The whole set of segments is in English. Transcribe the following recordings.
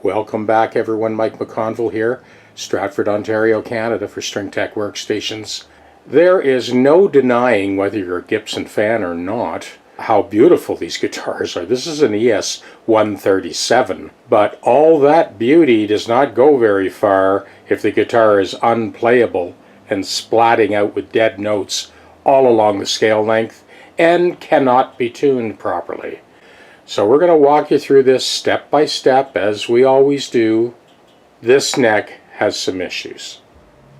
Welcome back everyone, Mike McConville here, Stratford, Ontario, Canada for StringTechWorkstations. There is no denying, whether you're a Gibson fan or not, how beautiful these guitars are. This is an ES 137, but all that beauty does not go very far if the guitar is unplayable and splatting out with dead notes all along the scale length and cannot be tuned properly. So we're going to walk you through this step by step, as we always do. This neck has some issues.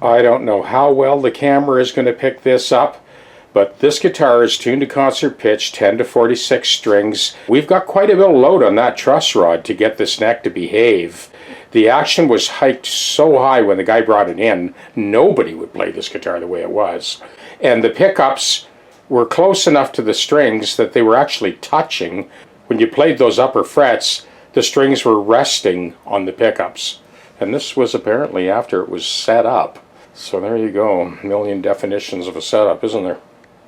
I don't know how well the camera is going to pick this up, but this guitar is tuned to concert pitch, 10 to 46 strings. We've got quite a bit of load on that truss rod to get this neck to behave. The action was hiked so high when the guy brought it in, nobody would play this guitar the way it was. And the pickups were close enough to the strings that they were actually touching. When you played those upper frets, the strings were resting on the pickups. And this was apparently after it was set up. So there you go, a million definitions of a setup, isn't there?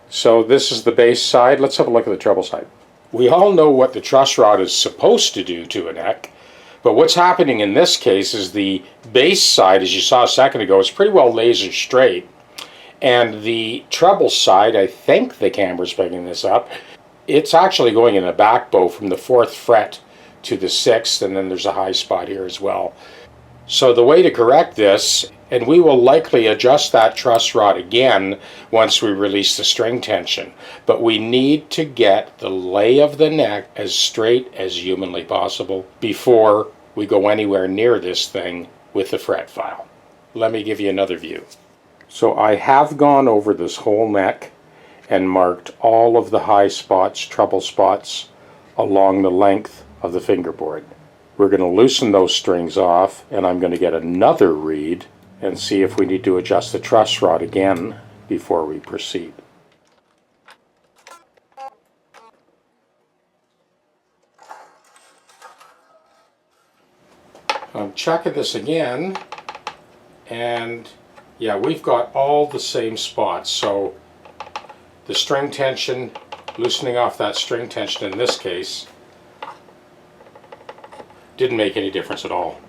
So this is the bass side. Let's have a look at the treble side. We all know what the truss rod is supposed to do to a neck, but what's happening in this case is the bass side, as you saw a second ago, is pretty well laser straight. And the treble side, I think the camera's picking this up, it's actually going in a back bow from the 4th fret to the 6th, and then there's a high spot here as well. So the way to correct this, and we will likely adjust that truss rod again once we release the string tension, but we need to get the lay of the neck as straight as humanly possible before we go anywhere near this thing with the fret file. Let me give you another view. So I have gone over this whole neck and marked all of the high spots, treble spots, along the length of the fingerboard. We're going to loosen those strings off, and I'm going to get another read and see if we need to adjust the truss rod again before we proceed. I'm checking this again, and yeah, we've got all the same spots. So the string tension, loosening off that string tension in this case, didn't make any difference at all.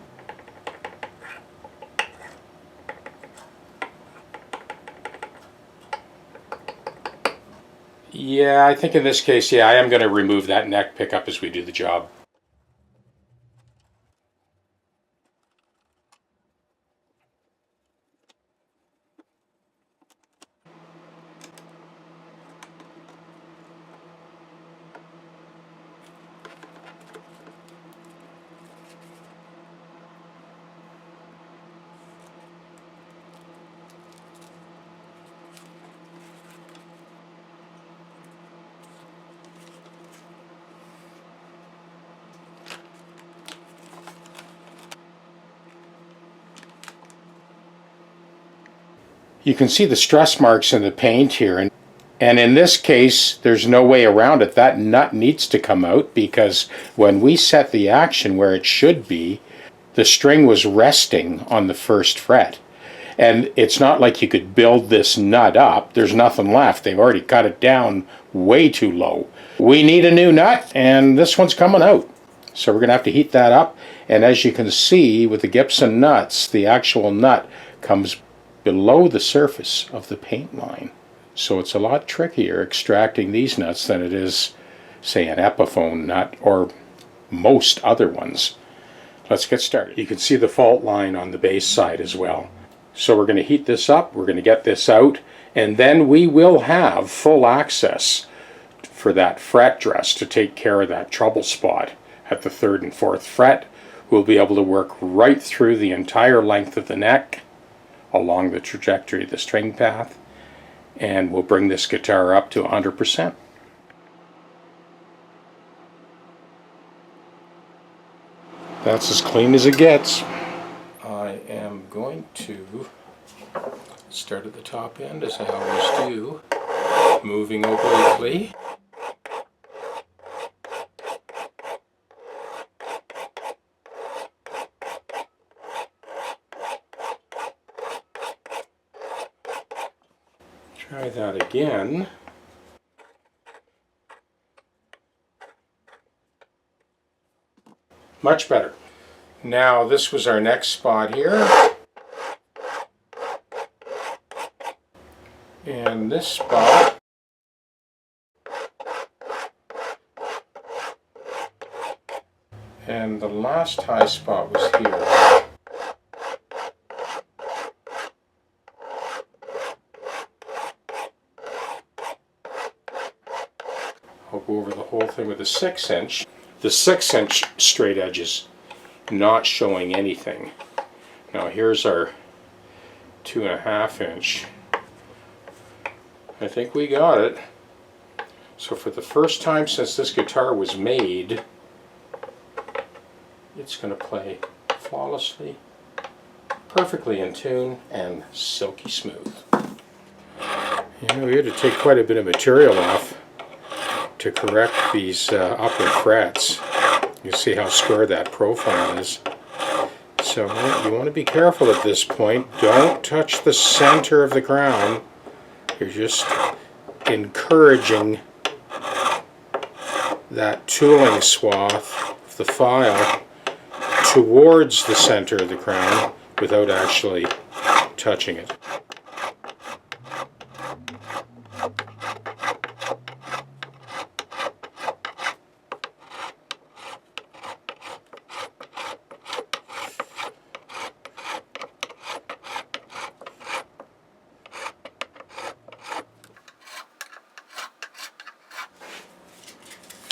Yeah, I think in this case, yeah, I am going to remove that neck pickup as we do the job. You can see the stress marks in the paint here, and in this case there's no way around it. That nut needs to come out because when we set the action where it should be, the string was resting on the 1st fret. And it's not like you could build this nut up. There's nothing left. They've already cut it down way too low. We need a new nut, and this one's coming out. So we're going to have to heat that up. And as you can see with the Gibson nuts, the actual nut comes below the surface of the paint line. So it's a lot trickier extracting these nuts than it is, say, an Epiphone nut or most other ones. Let's get started. You can see the fault line on the bass side as well. So we're going to heat this up, we're going to get this out, and then we will have full access for that fret dress to take care of that trouble spot at the 3rd and 4th fret. We'll be able to work right through the entire length of the neck along the trajectory of the string path, and we'll bring this guitar up to 100%. That's as clean as it gets. I am going to start at the top end, as I always do, moving obliquely. Try that again. Much better. Now this was our next spot here. And this spot. And the last high spot was here. I'll go over the whole thing with a 6-inch. The 6-inch straight edges not showing anything. Now here's our 2.5-inch. I think we got it. So for the first time since this guitar was made, it's going to play flawlessly, perfectly in tune, and silky smooth. You know, we had to take quite a bit of material off to correct these upper frets. You see how square that profile is. So you want to be careful at this point. Don't touch the center of the crown. You're just encouraging that tooling swath of the file towards the center of the crown without actually touching it.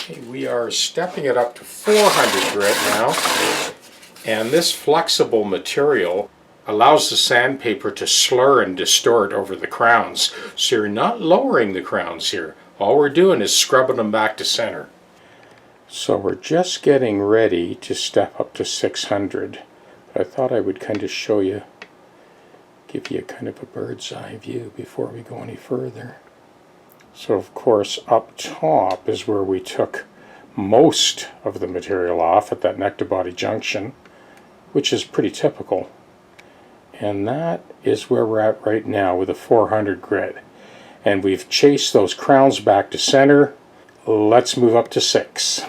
Okay, we are stepping it up to 400 grit now, and this flexible material allows the sandpaper to slur and distort over the crowns, so you're not lowering the crowns here. All we're doing is scrubbing them back to center. So we're just getting ready to step up to 600. But I thought I would kind of show you, give you a kind of a bird's eye view before we go any further. So of course up top is where we took most of the material off at that neck to body junction, which is pretty typical. And that is where we're at right now with a 400 grit. And we've chased those crowns back to center. Let's move up to 6.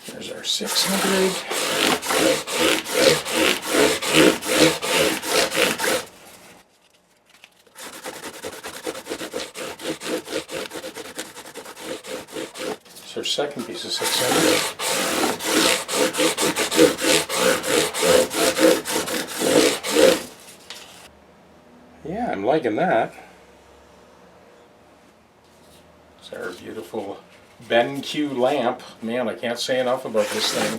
There's our 600. It's our second piece of 600. Yeah, I'm liking that. It's our beautiful BenQ lamp. Man, I can't say enough about this thing.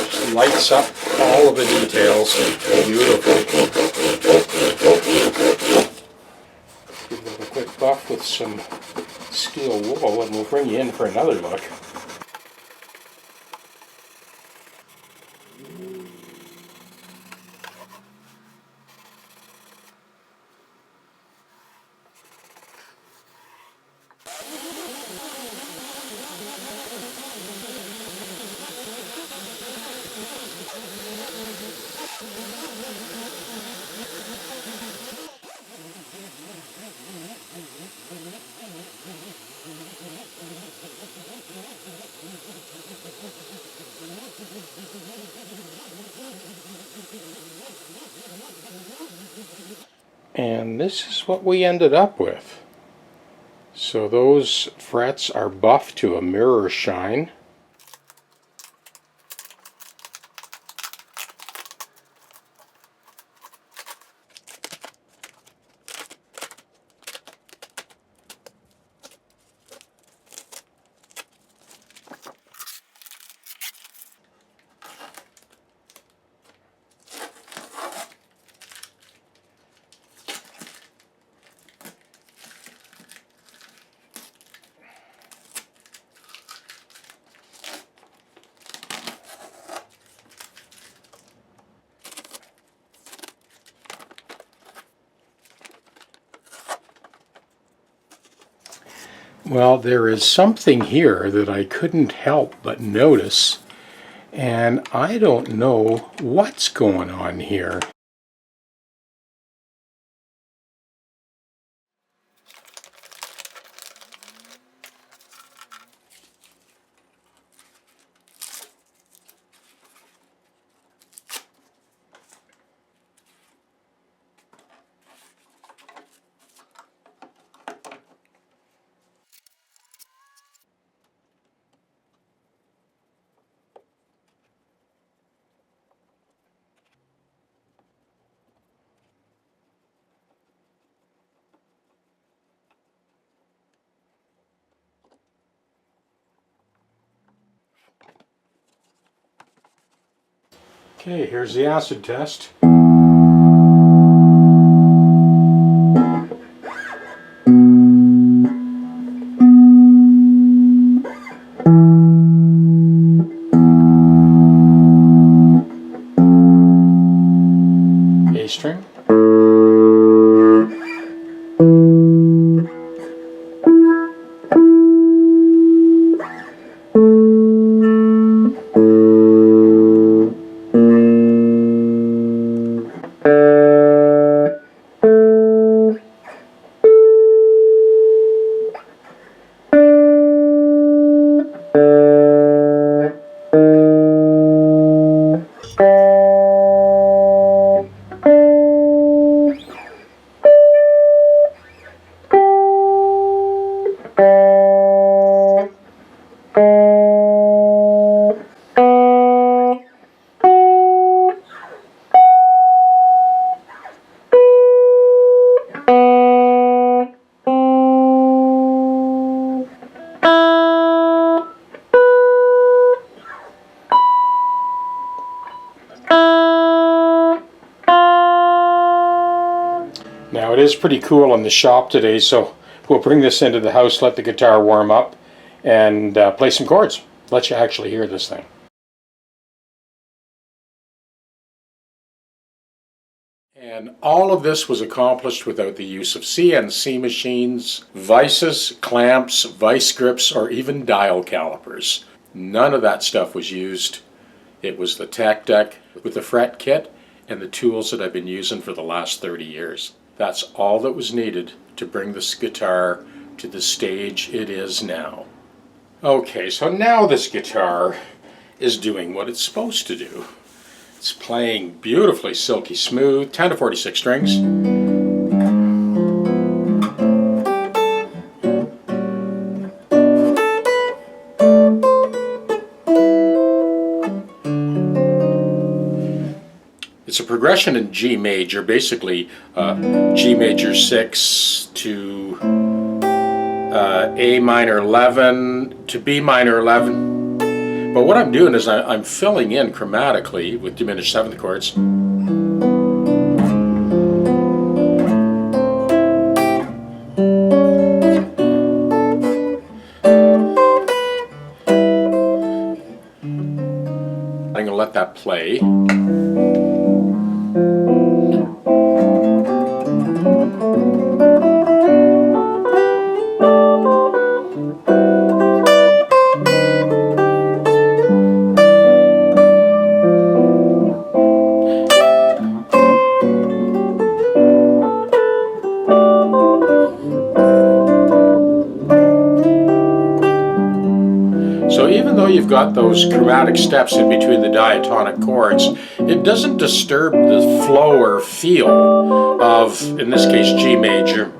Just lights up all of the details beautifully. Give it a quick buff with some steel wool and we'll bring you in for another look. And this is what we ended up with. So those frets are buffed to a mirror shine. Well, there is something here that I couldn't help but notice, and I don't know what's going on here. Okay, here's the acid test. A string. Now it is pretty cool in the shop today, so we'll bring this into the house, let the guitar warm up, and play some chords. Let you actually hear this thing. And all of this was accomplished without the use of CNC machines, vices, clamps, vice grips, or even dial calipers. None of that stuff was used. It was the TechDeck with the fret kit and the tools that I've been using for the last 30 years. That's all that was needed to bring this guitar to the stage it is now. Okay, so now this guitar is doing what it's supposed to do. It's playing beautifully silky smooth, 10 to 46 strings. It's a progression in G major, basically G major 6 to A minor 11 to B minor 11. But what I'm doing is I'm filling in chromatically with diminished seventh chords. I'm going to let that play. So even though you've got those chromatic steps in between the diatonic chords, it doesn't disturb the flow or feel of, in this case, G major.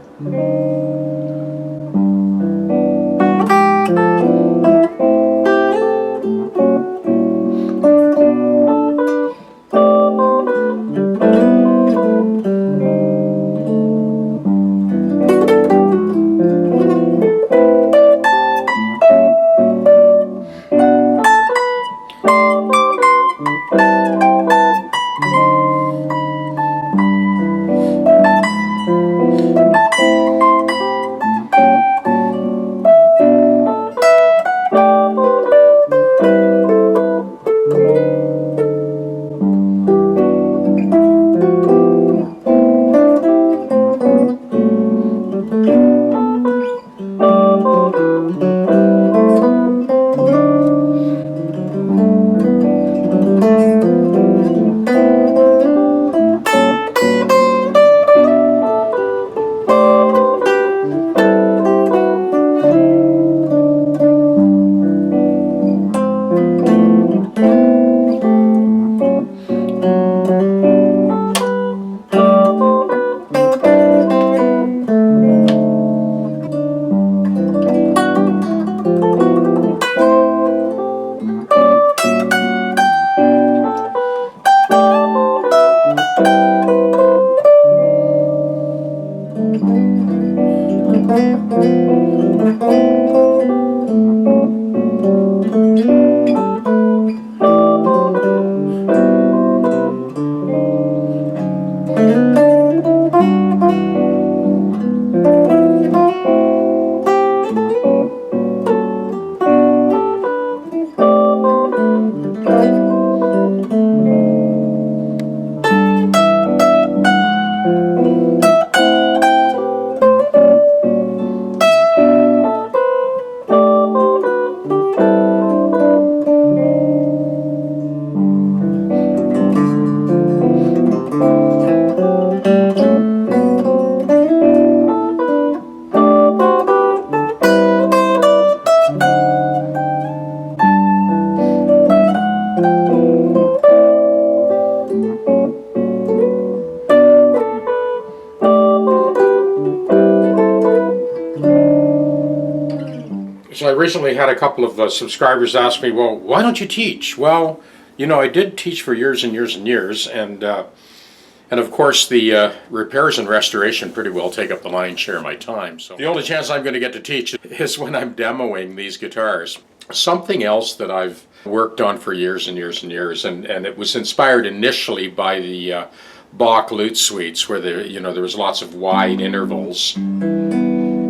So I recently had a couple of subscribers ask me, well, why don't you teach? Well, you know, I did teach for years and years and years, and of course the repairs and restoration pretty well take up the lion's share of my time. So the only chance I'm going to get to teach is when I'm demoing these guitars. Something else that I've worked on for years and years and years, and it was inspired initially by the Bach lute suites, where there was lots of wide intervals.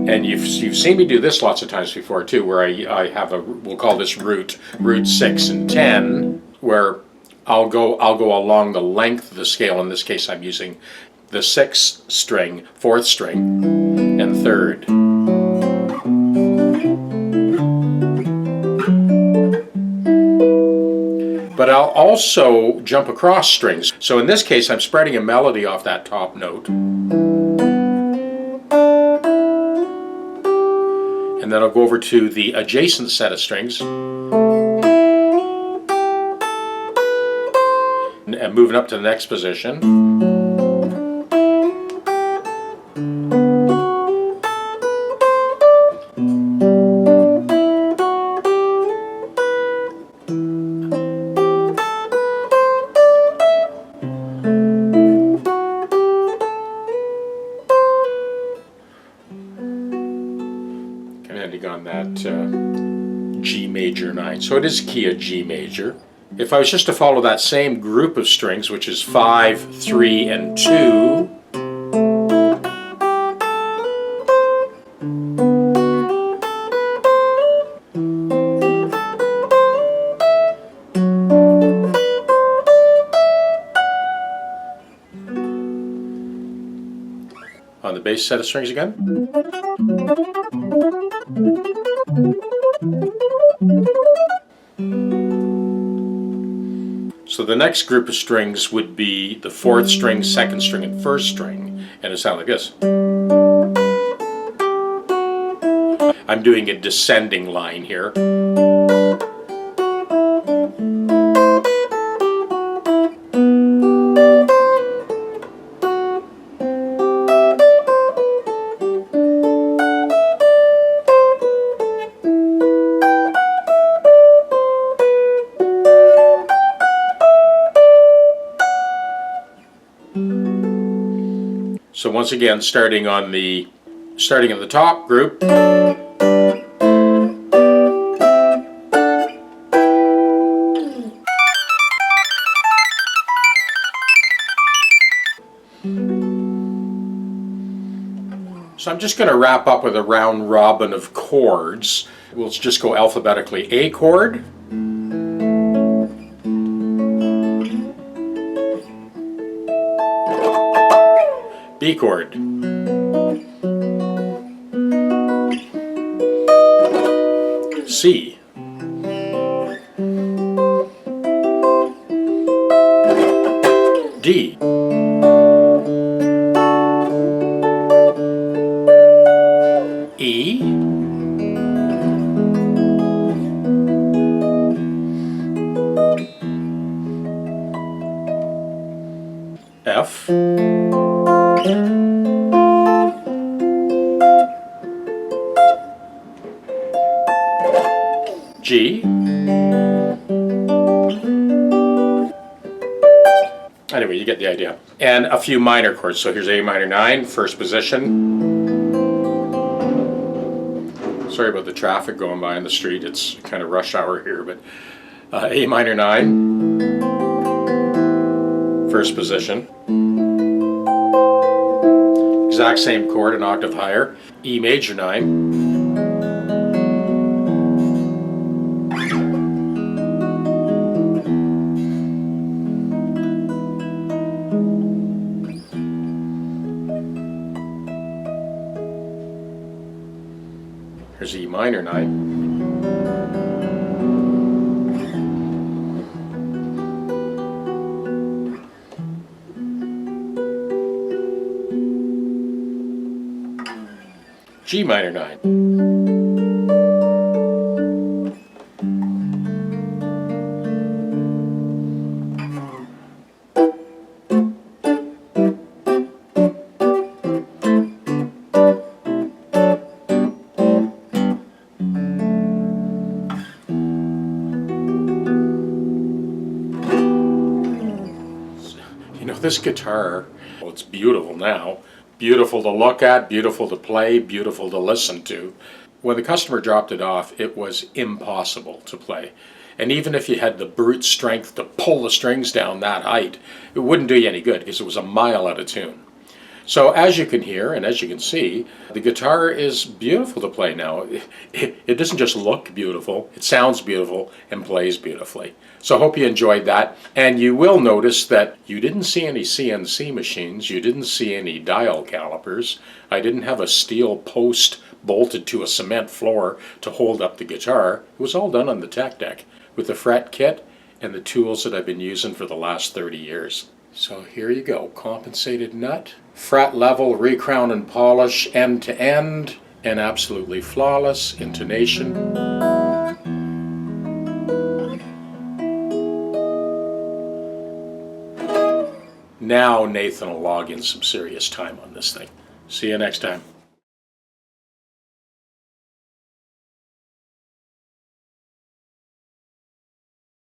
And you've seen me do this lots of times before too, where I have we'll call this root 6 and 10, where I'll go along the length of the scale. In this case, I'm using the 6th string, 4th string, and 3rd. But I'll also jump across strings. So in this case, I'm spreading a melody off that top note. And then I'll go over to the adjacent set of strings. And moving up to the next position. On that G major 9. So it is key of G major. If I was just to follow that same group of strings, which is 5, 3, and 2, on the bass set of strings again. So the next group of strings would be the 4th string, 2nd string, and 1st string, and it sounds like this. I'm doing a descending line here. So once again, starting at the top group, so I'm just going to wrap up with a round robin of chords. We'll just go alphabetically. A chord, B chord, C, D, E, F, G, anyway, you get the idea. And a few minor chords. So here's A minor 9, first position. Sorry about the traffic going by on the street. It's kind of rush hour here, but A minor 9, first position. Exact same chord, an octave higher. E major 9. Here's E minor 9. G minor 9. this guitar, well, it's beautiful now. Beautiful to look at, beautiful to play, beautiful to listen to. When the customer dropped it off, it was impossible to play. And even if you had the brute strength to pull the strings down that height, it wouldn't do you any good because it was a mile out of tune. So as you can hear and as you can see, the guitar is beautiful to play now. It doesn't just look beautiful, it sounds beautiful and plays beautifully. So I hope you enjoyed that. And you will notice that you didn't see any CNC machines, you didn't see any dial calipers. I didn't have a steel post bolted to a cement floor to hold up the guitar. It was all done on the TechDeck with the fret kit and the tools that I've been using for the last 30 years. So here you go, compensated nut, fret level, recrown and polish, end to end, and absolutely flawless intonation. Now Nathan will log in some serious time on this thing. See you next time.